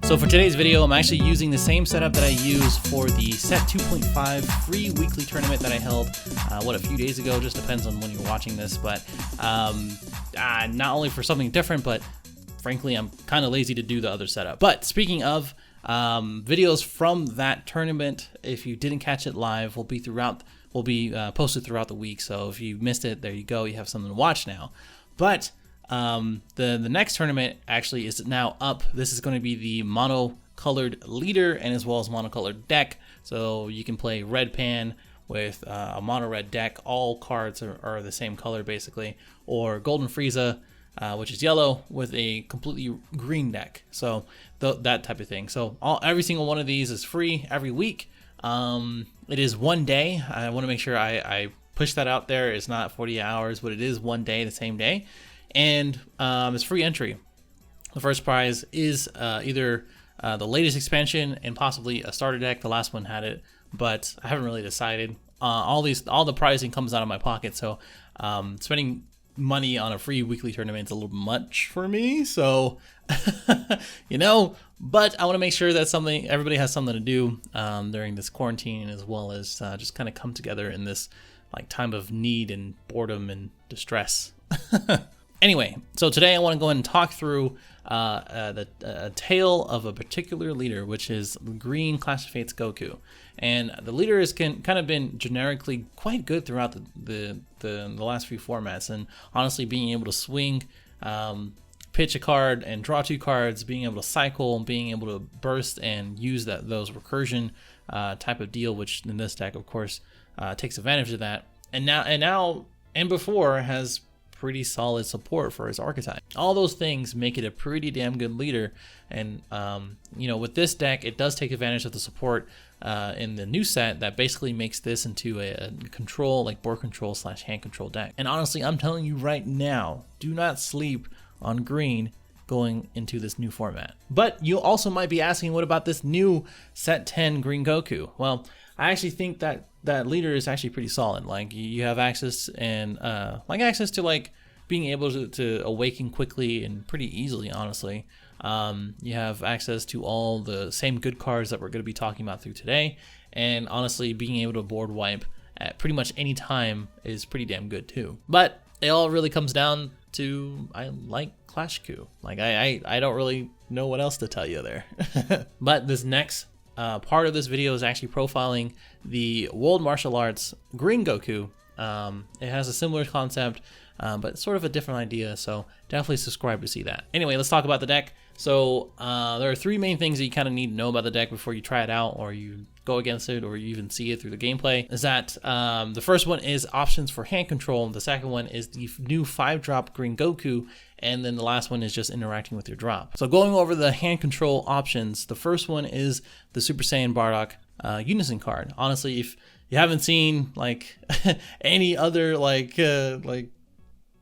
So for today's video, I'm actually using the same setup that I use for the Set 2.5 free weekly tournament that I held, a few days ago, just depends on when you're watching this, but not only for something different, but frankly, I'm kind of lazy to do the other setup. But speaking of videos from that tournament, if you didn't catch it live, will be posted throughout the week, so if you missed it, there you go, you have something to watch now. But the next tournament actually is now up. This is going to be the mono-colored leader and as well as mono-colored deck. So you can play red pan with a mono-red deck. All cards are the same color basically. Or golden Frieza, which is yellow, with a completely green deck. So that type of thing. So every single one of these is free every week. It is one day. I want to make sure I push that out there. It's not 40 hours, but it is one day, the same day. And it's free entry. The first prize is either the latest expansion and possibly a starter deck. The last one had it, but I haven't really decided. All the pricing comes out of my pocket, so spending money on a free weekly tournament is a little much for me. So but I want to make sure that everybody has something to do during this quarantine, as well as just kind of come together in this time of need and boredom and distress. Anyway, so today I want to go ahead and talk through a tale of a particular leader, which is green Clash of Fates Goku. And the leader has kind of been generically quite good throughout the last few formats. And honestly, being able to swing, pitch a card and draw two cards, being able to cycle, being able to burst and use those recursion type of deal, which in this deck, of course, takes advantage of that. And before has pretty solid support for his archetype. All those things make it a pretty damn good leader. And with this deck, it does take advantage of the support in the new set that basically makes this into a control, board control / hand control deck. And honestly, I'm telling you right now, do not sleep on green going into this new format. But you also might be asking, what about this new set 10 green Goku? Well, I actually think that leader is actually pretty solid. You have access and access to being able to awaken quickly and pretty easily, honestly. You have access to all the same good cards that we're going to be talking about through today, and honestly, being able to board wipe at pretty much any time is pretty damn good too. But it all really comes down to I like ClashKu. I don't really know what else to tell you there. But this next part of this video is actually profiling the World Martial Arts Green Goku. It has a similar concept, but sort of a different idea, so definitely subscribe to see that. Anyway, let's talk about the deck. So there are three main things that you kind of need to know about the deck before you try it out, or you go against it, or you even see it through the gameplay. Is that the first one is options for hand control, the second one is the new 5-drop Green Goku, and then the last one is just interacting with your drop. So going over the hand control options, the first one is the Super Saiyan Bardock Unison card. Honestly, if you haven't seen any other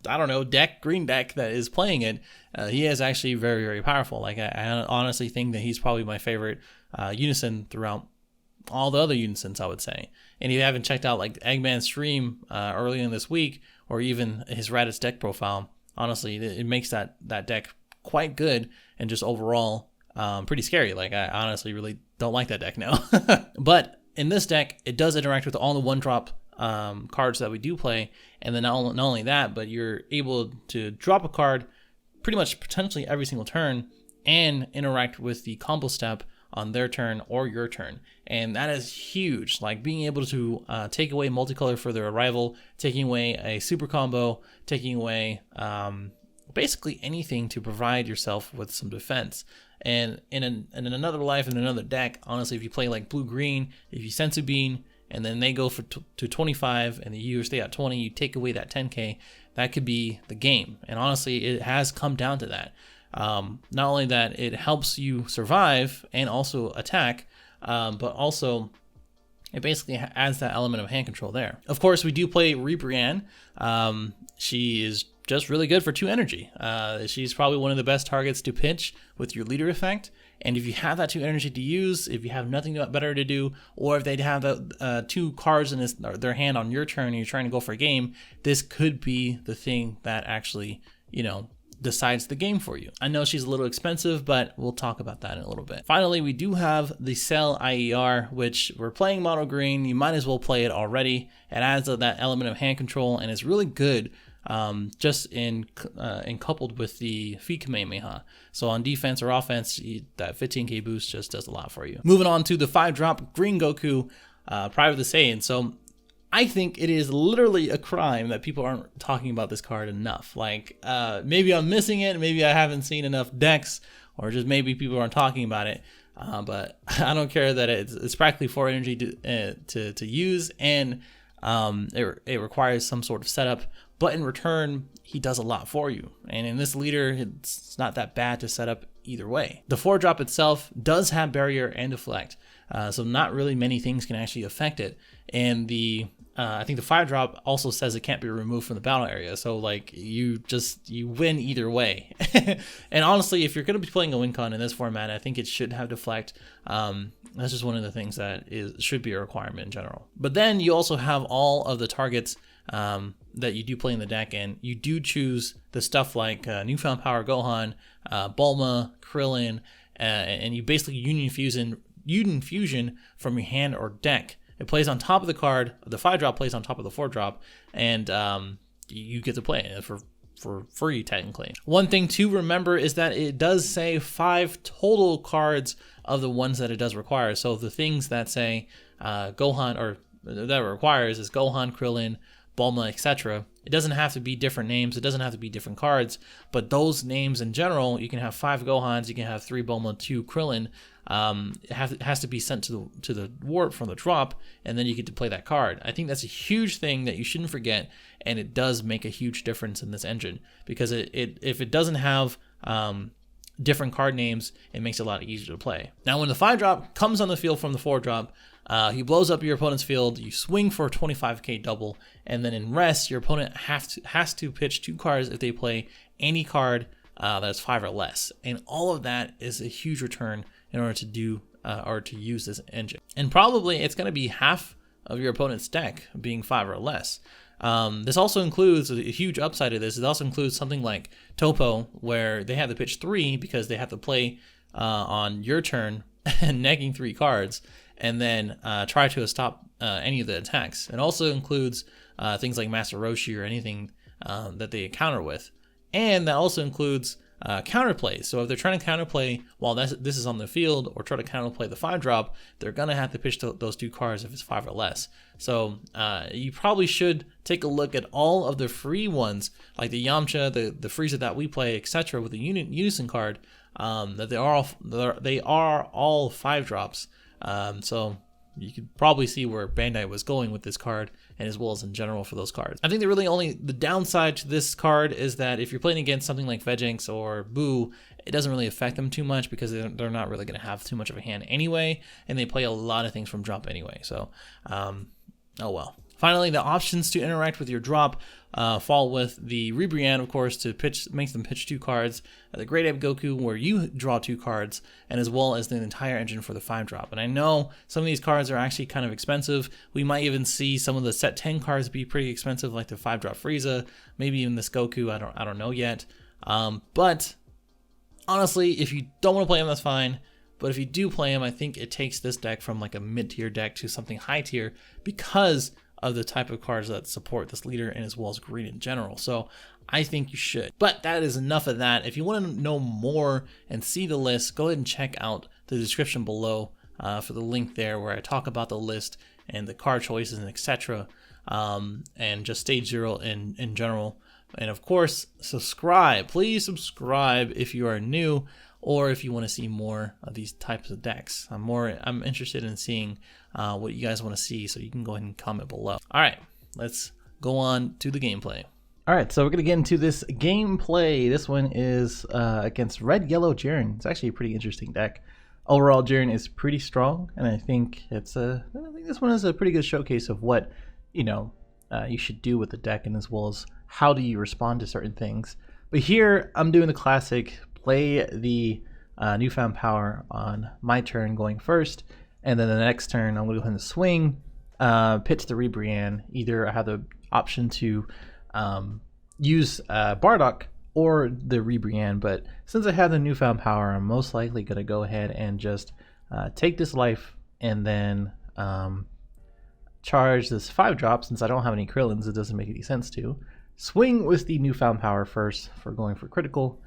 I don't know, green deck that is playing it, he is actually very, very powerful. I honestly think that he's probably my favorite Unison throughout all the other Unisons, I would say. And if you haven't checked out Eggman's stream earlier in this week, or even his Raditz deck profile, honestly, it makes that deck quite good and just overall pretty scary. I honestly really don't like that deck now. But in this deck, it does interact with all the 1-drop cards that we do play, and then not only that, but you're able to drop a card pretty much potentially every single turn and interact with the combo step on their turn or your turn, and that is huge. Being able to take away multicolor for their arrival, taking away a super combo, taking away basically anything to provide yourself with some defense. And in another life, in another deck, honestly, if you play blue-green, if you Sensu Bean, and then they go to 25, and you stay at 20, you take away that 10k, that could be the game. And honestly, it has come down to that. Not only that, it helps you survive and also attack, but also it basically adds that element of hand control there. Of course, we do play Ribrianne. She is just really good for 2 energy. She's probably one of the best targets to pitch with your leader effect. And if you have that 2 energy to use, if you have nothing better to do, or if they have 2 cards in their hand on your turn and you're trying to go for a game, this could be the thing that actually, decides the game for you. I know she's a little expensive, but we'll talk about that in a little bit. Finally, we do have the Cell IER, which we're playing mono green. You might as well play it already. It adds that element of hand control, and it's really good just in coupled with the feed Kamehameha. So on defense or offense, that 15k boost just does a lot for you. Moving on to the 5-drop Green Goku, Private the Saiyan. So I think it is literally a crime that people aren't talking about this card enough. Like, maybe I'm missing it, maybe I haven't seen enough decks, or just maybe people aren't talking about it. But I don't care that it's practically 4 energy to use, and it requires some sort of setup. But in return, he does a lot for you. And in this leader, it's not that bad to set up either way. The 4-drop itself does have barrier and deflect. So not really many things can actually affect it. And I think the 5-drop also says it can't be removed from the battle area. So like you win either way. And honestly, if you're going to be playing a win con in this format, I think it should have deflect. That's just one of the things that should be a requirement in general. But then you also have all of the targets that you do play in the deck, and you do choose the stuff like Newfound Power Gohan, Bulma, Krillin, and you basically Union Fusion from your hand or deck. It plays on top of the card. The 5-drop plays on top of the 4-drop, and you get to play it for free technically. One thing to remember is that it does say 5 total cards of the ones that it does require. So the things that say Gohan, or that it requires, is Gohan, Krillin, Bulma, etc. It doesn't have to be different names. It doesn't have to be different cards, but those names in general, you can have 5 Gohans, you can have 3 Bulma, 2 Krillin. It has to be sent to the warp from the drop, and then you get to play that card. I think that's a huge thing that you shouldn't forget, and it does make a huge difference in this engine, because if it doesn't have different card names, it makes it a lot easier to play. Now, when the 5-drop comes on the field from the 4-drop, he blows up your opponent's field, you swing for a 25k double, and then in rest, your opponent has to pitch 2 cards if they play any card that's 5 or less. And all of that is a huge return in order to do or to use this engine. And probably it's going to be half of your opponent's deck being 5 or less. This also includes a huge upside of this. It also includes something like Topo, where they have to pitch 3 because they have to play on your turn and negging 3 cards, and then try to stop any of the attacks. It also includes things like Master Roshi or anything that they counter with. And that also includes counterplay. So if they're trying to counterplay while this is on the field, or try to counterplay the 5-drop, they're going to have to pitch those 2 cards if it's 5 or less. So you probably should take a look at all of the free ones, like the Yamcha, the Frieza that we play, etc., with the Unison card, that they are all 5-drops. So you could probably see where Bandai was going with this card, and as well as in general for those cards. I think the downside to this card is that if you're playing against something like Veginx or Boo, it doesn't really affect them too much, because they're not really going to have too much of a hand anyway, and they play a lot of things from drop anyway. So, oh well. Finally, the options to interact with your drop fall with the Ribrianne, of course, to makes them pitch 2 cards, the Great Ape Goku, where you draw 2 cards, and as well as the entire engine for the 5-drop. And I know some of these cards are actually kind of expensive. We might even see some of the set 10 cards be pretty expensive, like the 5-drop Frieza, maybe even this Goku. I don't know yet. But honestly, if you don't want to play him, that's fine. But if you do play him, I think it takes this deck from like a mid-tier deck to something high-tier, because of the type of cards that support this leader, and as well as green in general. So I think you should. But that is enough of that. If you want to know more and see the list, go ahead and check out the description below for the link there, where I talk about the list and the card choices and etc. And just stage 0 in general. And of course, subscribe. Please subscribe if you are new, or if you want to see more of these types of decks. I'm interested in seeing what you guys want to see, so you can go ahead and comment below. All right, let's go on to the gameplay. All right, so we're gonna get into this gameplay. This one is against Red Yellow Jiren. It's actually a pretty interesting deck. Overall, Jiren is pretty strong, and I think I think this one is a pretty good showcase of what you should do with the deck, and as well as how do you respond to certain things. But here, I'm doing the classic: play the Newfound Power on my turn going first, and then the next turn I'm going to go ahead and swing, pitch the Ribrianne. Either I have the option to use Bardock or the Rebriand, but since I have the newfound power, I'm most likely going to go ahead and just take this life and then charge this 5-drop. Since I don't have any Krillins, it doesn't make any sense to. Swing with the newfound power first for going for critical.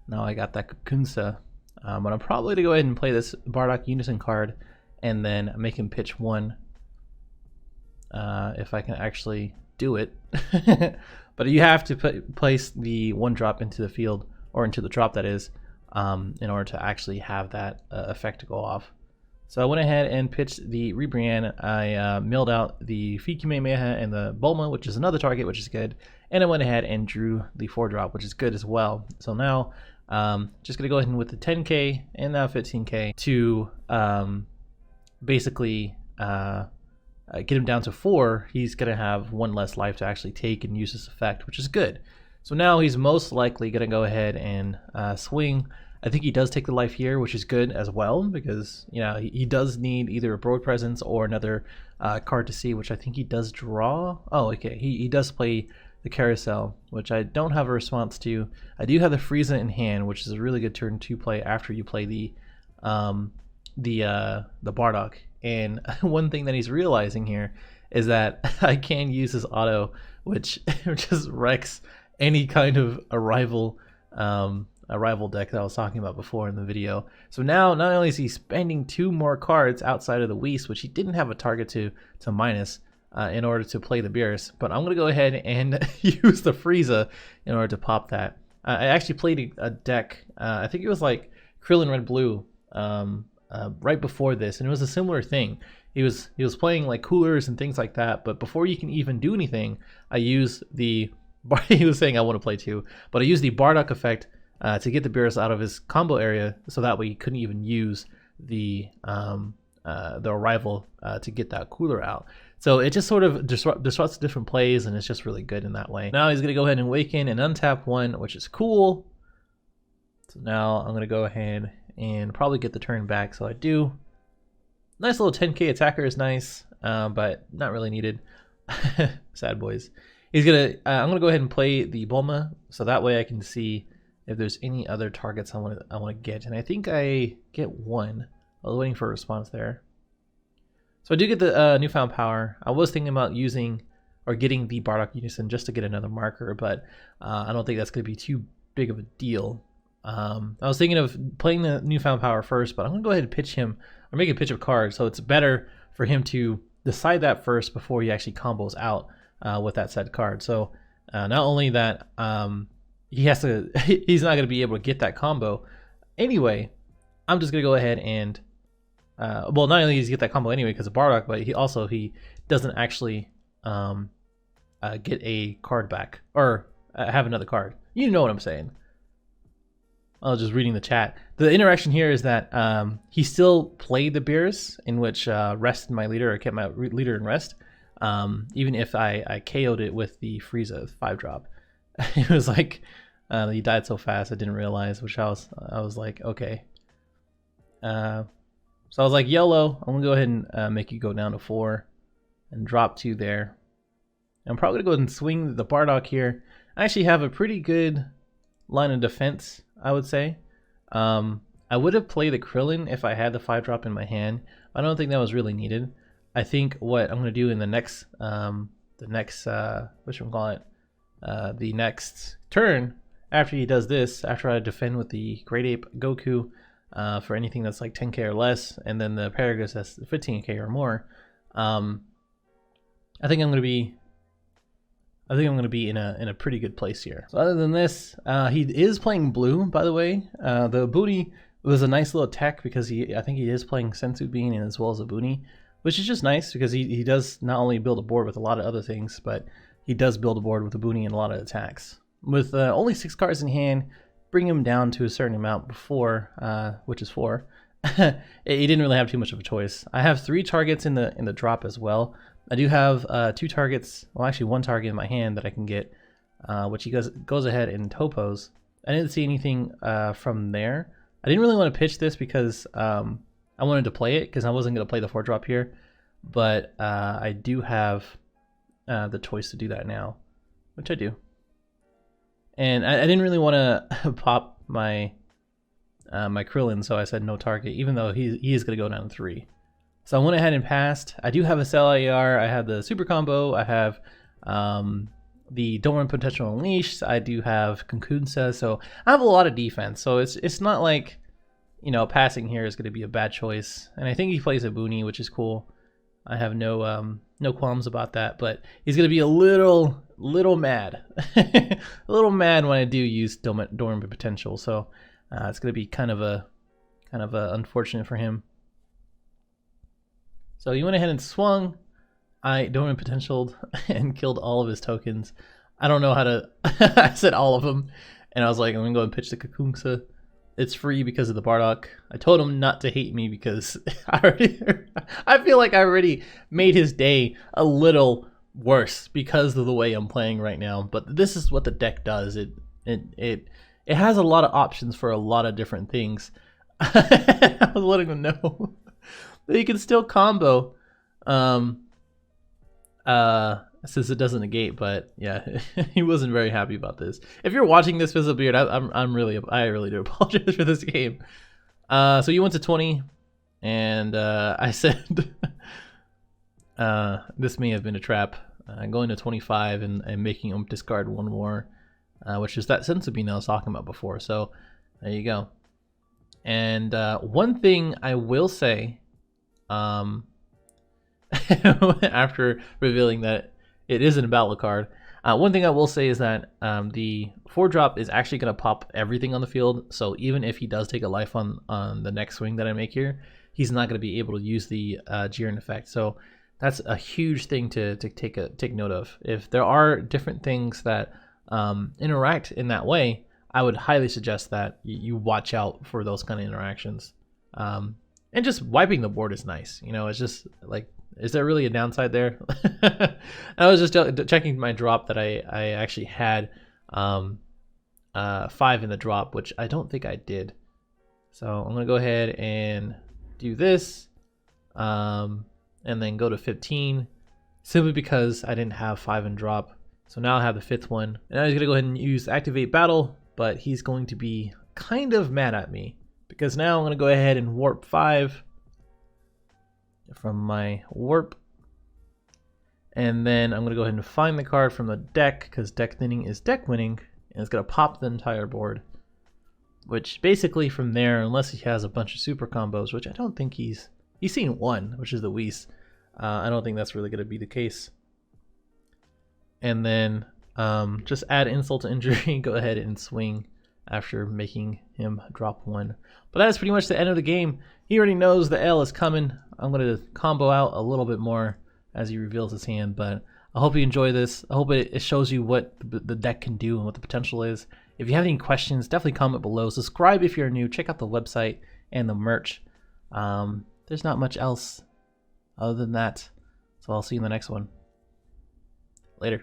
Now I got that Kakunsa, but I'm probably going to go ahead and play this Bardock Unison card and then make him pitch 1 if I can actually do it. But you have to place the 1-drop into the field, or into the drop that is, in order to actually have that effect to go off. So I went ahead and pitched the Rebriand. I milled out the Fikumemeha and the Bulma, which is another target, which is good. And I went ahead and drew the 4-drop, which is good as well. So now, just going to go ahead and with the 10k and now 15k to basically get him down to 4. He's going to have 1 less life to actually take and use this effect, which is good. So now he's most likely going to go ahead and swing. I think he does take the life here, which is good as well, because you know he does need either a Broad Presence or another card to see, which I think he does draw. Oh, okay, he does play the Carousel, which I don't have a response to. I do have the Frieza in hand, which is a really good turn to play after you play the Bardock. And one thing that he's realizing here is that I can use his auto, which just wrecks any kind of arrival deck that I was talking about before in the video. So now not only is he spending 2 more cards outside of the Whis, which he didn't have a target to minus in order to play the Beerus, but I'm going to go ahead and use the Frieza in order to pop that. I actually played a deck, I think it was like Krillin Red Blue, right before this, and it was a similar thing. He was playing like coolers and things like that, but before you can even do anything, I used the he was saying I want to play 2, but I used the Bardock effect to get the Beerus out of his combo area, so that way he couldn't even use the arrival to get that cooler out. So it just sort of disrupts different plays, and it's just really good in that way. Now he's going to go ahead and awaken and untap 1, which is cool. So now I'm going to go ahead and probably get the turn back. So I do. Nice little 10k attacker is nice, but not really needed. Sad boys. I'm gonna go ahead and play the Bulma, so that way I can see if there's any other targets I want to get. And I think I get 1. I was waiting for a response there. So I do get the newfound power. I was thinking about using or getting the Bardock Unison just to get another marker, but I don't think that's going to be too big of a deal. I was thinking of playing the newfound power first, but I'm going to go ahead and pitch him, or make a pitch of cards, so it's better for him to decide that first before he actually combos out with that said card. So not only that, he's not going to be able to get that combo anyway. I'm just going to go ahead and well, not only does he get that combo anyway because of Bardock, but he doesn't actually get a card back, or have another card. You know what I'm saying. I was just reading the chat. The interaction here is that he still played the Beerus, in which rested my leader, or kept my leader in rest, even if I KO'd it with the Frieza 5-drop. It was like he died so fast I didn't realize, which I was like, okay. So I was like, YOLO, I'm gonna go ahead and make you go down to 4 and drop 2 there. I'm probably gonna go ahead and swing the Bardock here. I actually have a pretty good line of defense, I would say. I would have played the Krillin if I had the 5-drop in my hand. I don't think that was really needed. I think what I'm gonna do in the next the next turn, after he does this, after I defend with the Great Ape Goku for anything that's like 10k or less, and then the Paragus that's 15k or more, I think I'm gonna be in a pretty good place here. So other than this, he is playing blue, by the way. The Booty was a nice little tech because I think he is playing Senzu Bean and as well as a Booty, which is just nice because he does not only build a board with a lot of other things, but he does build a board with a Booty and a lot of attacks. With only 6 cards in hand, bring him down to a certain amount before, which is 4. He didn't really have too much of a choice. I have 3 targets in the drop as well. I do have 2 targets, well actually 1 target in my hand that I can get, which he goes ahead and topos. I didn't see anything from there. I didn't really want to pitch this because I wanted to play it because I wasn't going to play the 4-drop here, but I do have the choice to do that now, which I do. And I didn't really want to pop my my Krillin, so I said no target, even though he is going to go down to 3. So I went ahead and passed. I do have a Cell AR, I have the super combo, I have the Don't Run Potential Unleashed, I do have Kunkunsa, so I have a lot of defense. So it's not like, you know, passing here is going to be a bad choice. And I think he plays a Booney, which is cool. I have no qualms about that, but he's going to be a little mad. A little mad when I do use Dormant Potential, so it's going to be kind of a unfortunate for him. So he went ahead and swung. I Dormant Potentialed and killed all of his tokens. I don't know how to I said all of them, and I was like, I'm going to go and pitch the Kakunsa. It's free because of the Bardock. I told him not to hate me because I feel like I already made his day a little worse because of the way I'm playing right now. But this is what the deck does. It has a lot of options for a lot of different things. I was letting them know that you can still combo. Since it doesn't negate, but yeah, he wasn't very happy about this. If you're watching this, Fizzlebeard, I really do apologize for this game. So you went to 20, and I said this may have been a trap. Going to 25 and making him discard 1 more, which is that Senzu Bean I was talking about before. So there you go. And one thing I will say, after revealing that it isn't a battle card, one thing I will say is that the 4-drop is actually going to pop everything on the field. So even if he does take a life on the next swing that I make here, he's not going to be able to use the Jiren effect. So that's a huge thing to take note of. If there are different things that interact in that way, I would highly suggest that you watch out for those kind of interactions. And just wiping the board is nice. You know, it's just like, is there really a downside there? I was just checking my drop that I actually had 5 in the drop, which I don't think I did. So I'm going to go ahead and do this and then go to 15 simply because I didn't have 5 in drop. So now I have the 5th one. And I was going to go ahead and use Activate Battle, but he's going to be kind of mad at me because now I'm going to go ahead and warp 5 from my warp, and then I'm going to go ahead and find the card from the deck because deck thinning is deck winning, and it's going to pop the entire board, which basically from there, unless he has a bunch of super combos, which I don't think he's seen 1, which is the Whis, I don't think that's really going to be the case. And then just add insult to injury, go ahead and swing after making him drop 1. But that is pretty much the end of the game. He already knows the L is coming. I'm going to combo out a little bit more as he reveals his hand, but I hope you enjoy this. I hope it shows you what the deck can do and what the potential is. If you have any questions, definitely comment below. Subscribe if you're new. Check out the website and the merch. There's not much else other than that. So I'll see you in the next one. Later.